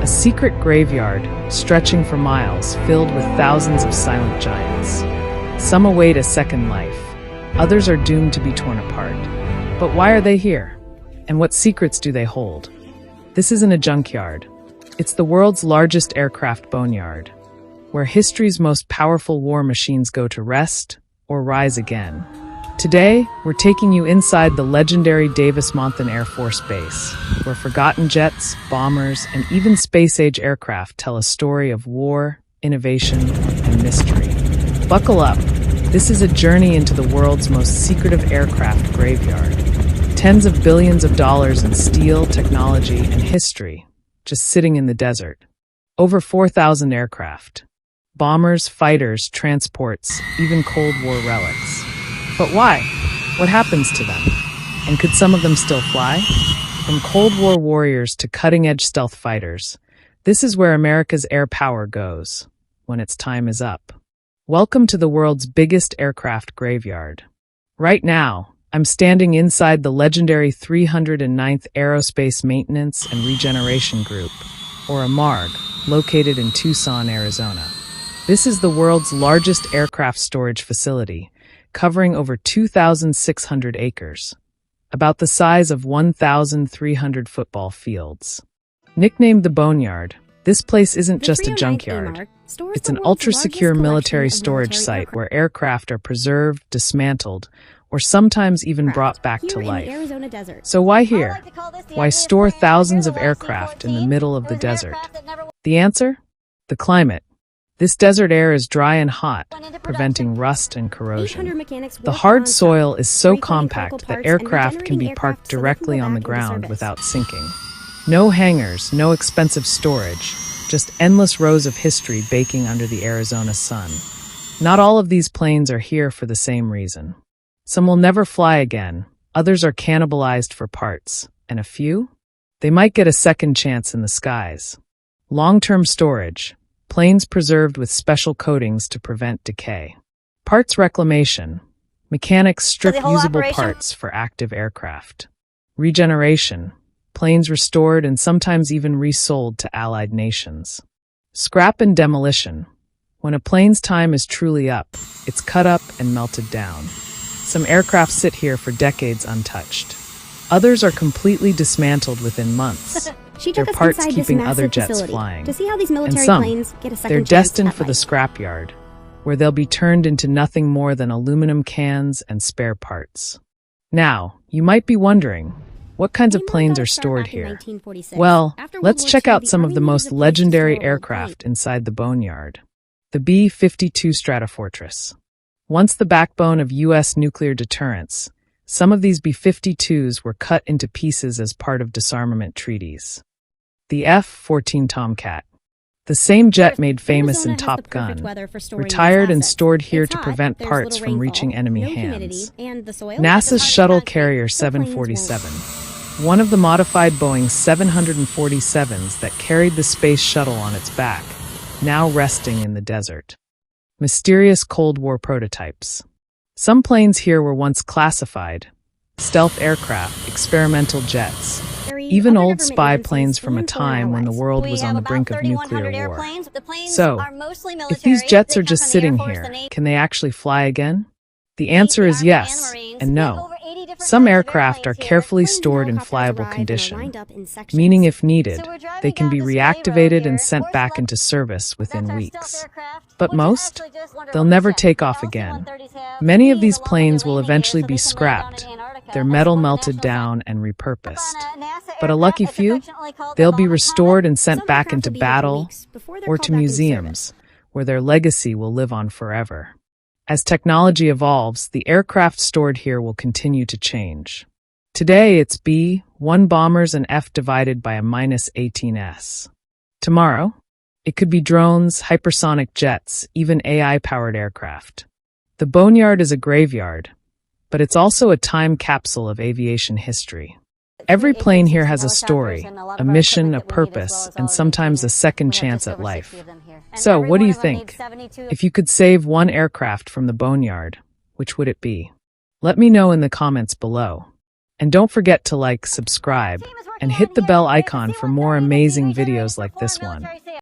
secret graveyard stretching for miles, filled with thousands of silent giants. Some await a second life. Others are doomed to be torn apart. But why are they here? And what secrets do they hold? This isn't a junkyard. It's the world's largest aircraft boneyard, where history's most powerful war machines go to rest or rise again. Today, we're taking you inside the legendary Davis-Monthan Air Force Base, where forgotten jets, bombers, and even space-age aircraft tell a story of war, innovation, and mystery. Buckle up. This is a journey into the world's most secretive aircraft graveyard. Tens of billions of dollars in steel, technology, and history, just sitting in the desert. Over 4,000 aircraft. Bombers, fighters, transports, even Cold War relics. But why? What happens to them? And could some of them still fly? From Cold War warriors to cutting-edge stealth fighters, this is where America's air power goes when its time is up. Welcome to the world's biggest aircraft graveyard. Right now, I'm standing inside the legendary 309th Aerospace Maintenance and Regeneration Group, or AMARG, located in Tucson, Arizona. This is the world's largest aircraft storage facility, covering over 2,600 acres, about the size of 1,300 football fields. Nicknamed the Boneyard, this place isn't just a junkyard. It's an ultra-secure military storage site where aircraft are preserved, dismantled, or sometimes even brought back to life. So why here? Why store thousands of aircraft in the middle of the desert? The answer? The climate. This desert air is dry and hot, preventing rust and corrosion. The hard soil is so compact that aircraft can be parked directly on the ground without sinking. No hangars, no expensive storage, just endless rows of history baking under the Arizona sun. Not all of these planes are here for the same reason. Some will never fly again, others are cannibalized for parts, and a few? They might get a second chance in the skies. Long-term storage. Planes preserved with special coatings to prevent decay. Parts reclamation. Mechanics strip usable parts for active aircraft. Regeneration. Planes restored and sometimes even resold to allied nations. Scrap and demolition. When a plane's time is truly up, it's cut up and melted down. Some aircraft sit here for decades untouched. Others are completely dismantled within months. Their parts keeping other jets flying. To see how these military And some, planes get a second they're chance destined at for the life. scrapyard, where they'll be turned into nothing more than aluminum cans and spare parts. Now, you might be wondering, what kinds of planes are stored here? Well, let's check out some of the most legendary aircraft inside the Boneyard. The B-52 Stratofortress. Once the backbone of U.S. nuclear deterrence, some of these B-52s were cut into pieces as part of disarmament treaties. The F-14 Tomcat. The same jet made famous in Top Gun, retired and stored here to prevent parts from reaching enemy hands. NASA's Shuttle Carrier 747. One of the modified Boeing 747s that carried the space shuttle on its back, now resting in the desert. Mysterious Cold War prototypes. Some planes here were once classified. Stealth aircraft, experimental jets, even old spy planes from a time when the world was on the brink of nuclear war. So, if these jets are just sitting here, can they actually fly again? The answer is yes and no. Some aircraft are carefully stored in flyable condition, meaning if needed, they can be reactivated and sent back into service within weeks. But most, they'll never take off again. Many of these planes will eventually be scrapped, their metal melted down and repurposed. But a lucky few, they'll be restored and sent back into battle or to museums, where their legacy will live on forever. As technology evolves, the aircraft stored here will continue to change. Today, it's B-1 bombers and F divided by a -18s. Tomorrow, it could be drones, hypersonic jets, even AI-powered aircraft. The Boneyard is a graveyard, but it's also a time capsule of aviation history. Every plane here has a story, a mission, a purpose, and sometimes a second chance at life. So, what do you think? If you could save one aircraft from the Boneyard, which would it be? Let me know in the comments below. And don't forget to like, subscribe, and hit the bell icon for more amazing videos like this one.